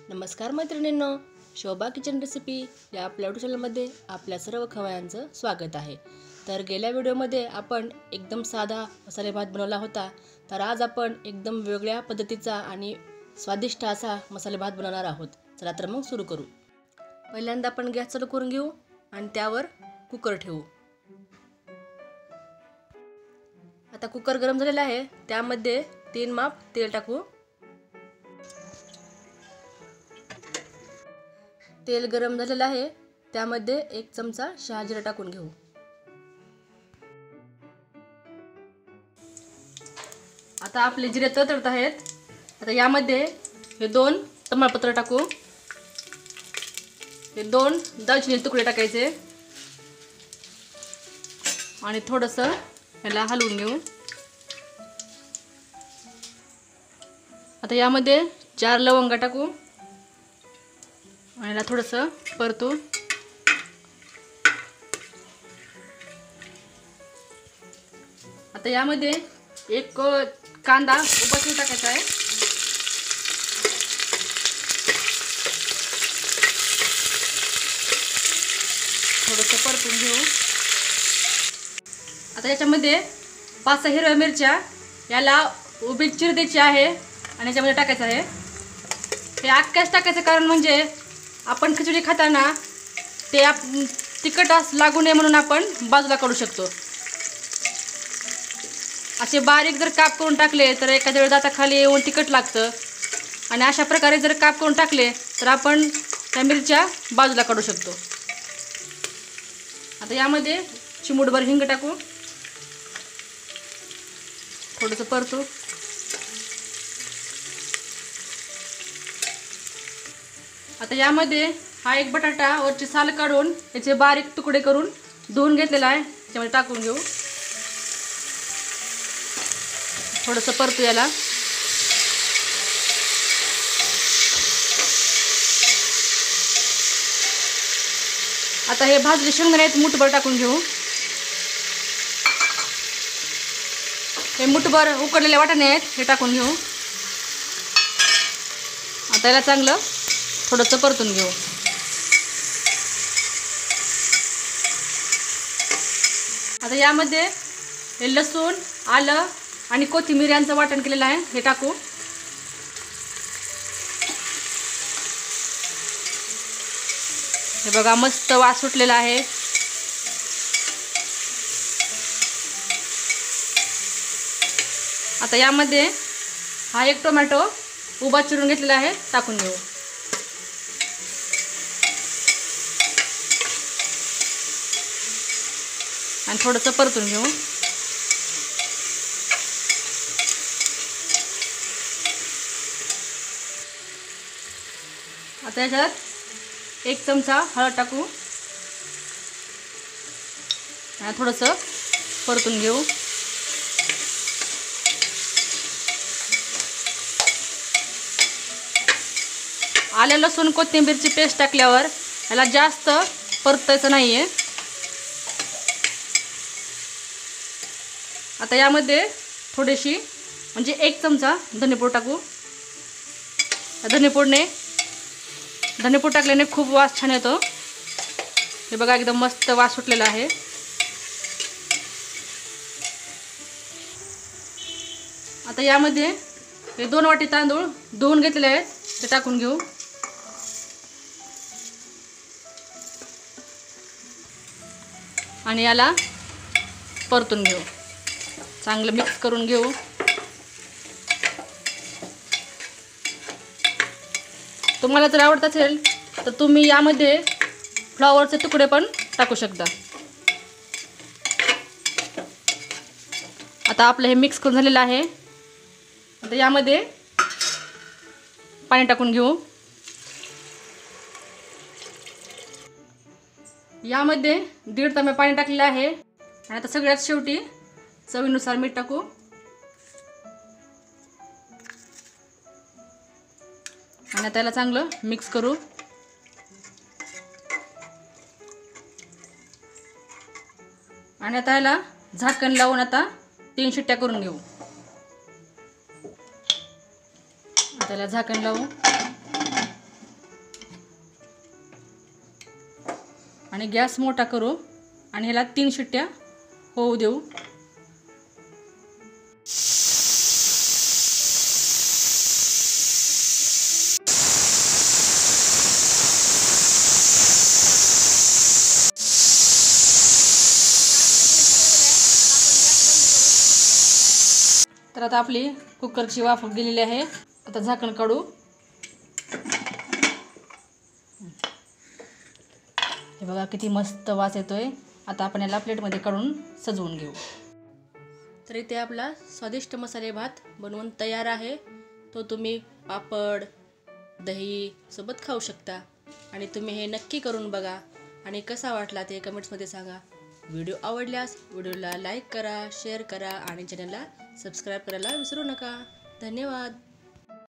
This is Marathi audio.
नमस्कार मैत्रिणींनो, शोभा किचन रेसिपी या आपल्या यूट्यूब चॅनलमध्ये आपल्या सर्व खवयांचं स्वागत आहे। तर गेल्या व्हिडिओमध्ये आपण एकदम साधा मसाले भात बनवला होता। तर आज आपण एकदम वेगळ्या पद्धतीचा आणि स्वादिष्ट असा मसाले भात बनवणार आहोत। चला तर मग सुरू करू। पहिल्यांदा आपण गॅस चालू करून घेऊ आणि त्यावर कुकर ठेवू। आता कुकर गरम झालेला आहे, त्यामध्ये 3 माप तेल टाकू। तेल गरम झालेलं आहे, त्यामध्ये 1 चमचा शहाजिरा टाकून घेऊ। आता आपले जिरे तळतळत आहेत। आता यामध्ये हे 2 तमालपत्र टाकू, हे 2 दालचिनी तुकडे टाकायचे आणि थोडंसं याला हलवून घेऊ। आता यामध्ये 4 लवंगा टाकू आणि याला थोडंसं परतू। आता यामध्ये 1 कांदा उभा चिरून टाकायचा आहे। थोडंसं परतून घेऊ। आता याच्यामध्ये 5-6 हिरव्या मिरच्या याला उभी चिर द्यायची आहे आणि याच्यामध्ये टाकायचं आहे। हे अख्ख्याच टाकायचं कारण म्हणजे आपण खिचडी खाताना ते तिखट लागू नये म्हणून आपण बाजूला काढू शकतो। असे बारीक जर काप करून टाकले तर एखाद्या वेळेस दाताखाली येऊन तिखट लागतं आणि अशा प्रकारे जर काप करून टाकले तर आपण त्या मिरच्या बाजूला काढू शकतो। आता यामध्ये चिमूटभर हिंग टाकू, थोडंसं परतू। आता यामध्ये हा 1 बटाटा वरची साल काढून याचे बारीक तुकडे करून धुवून घेतलेला आहे, त्यामध्ये टाकून घेऊ। थोडंसं परतू याला। आता हे भाजले शेंगदाणे आहेत, मुठभर टाकून घेऊ। हे मुठभर उकडलेले वाटाणे आहेत, हे टाकून घेऊ। आता याला चांगलं थोडंसं परतून घेऊ। आता यामध्ये हे लसूण, आलं आणि कोथिंबीर यांचं वाटण केलेलं आहे, हे टाकू। हे बघा मस्त वास सुटलेला आहे। आता यामध्ये हा 1 टोमॅटो उभा चिरून घेतलेला आहे, टाकून घेऊ। आणि थोडंसं परतून घेऊ। आता याच्यात 1 चमचा हळद टाकू आणि थोडंसं परतून घेऊ। आलं लसूण कोथिंबीरची पेस्ट टाकल्यावर याला जास्त परतायचं नाही आहे। आता यामध्ये थोडीशी म्हणजे 1 चमचा धनेपूड टाकू। धनेपूड टाकल्याने खूप वास छान येतो। हे बघा एकदम मस्त वास सुटलेला आहे। आता यामध्ये हे 2 वाटी तांदूळ धुवून घेतलेले आहेत, ते टाकून घेऊ। आणि याला परतून घेऊ, चांगलं मिक्स करून घेऊ। तुम्हाला जर आवडत असेल तर तुम्ही यामध्ये फ्लॉवरचे तुकडे पण टाकू शकता। आता आपलं हे मिक्स करून झालेलं आहे। आता यामध्ये पाणी टाकून घेऊ। यामध्ये 1.5 तांबे पाणी टाकलेलं आहे आणि आता सगळ्यात शेवटी चवीनुसार मीठ टाकू आणि आता याला चांगलं मिक्स करू। आणि आता याला झाकण लावून आता 3 शिट्ट्या करून घेऊ। त्याला झाकण लावू। आणि गॅस मोठा करू आणि ह्याला 3 शिट्ट्या होऊ देऊ. तर आता आपली कुकरची वाफ गेलेली आहे. आता झाकण काढू. हे बघा किती मस्त वास येतोय. आता आपण याला प्लेटमध्ये काढून सजवून घेऊ. तर इथे आपला स्वादिष्ट मसाले भात बनवून तयार आहे. तो तुम्ही पापड, दही सोबत खाऊ शकता. आणि तुम्ही हे नक्की करून बघा आणि कसा वाटला ते कमेंट्समध्ये सांगा. व्हिडिओ आवडल्यास व्हिडिओला लाईक करा, शेअर करा आणि चॅनलला सबस्क्राईब करायला विसरू नका. धन्यवाद.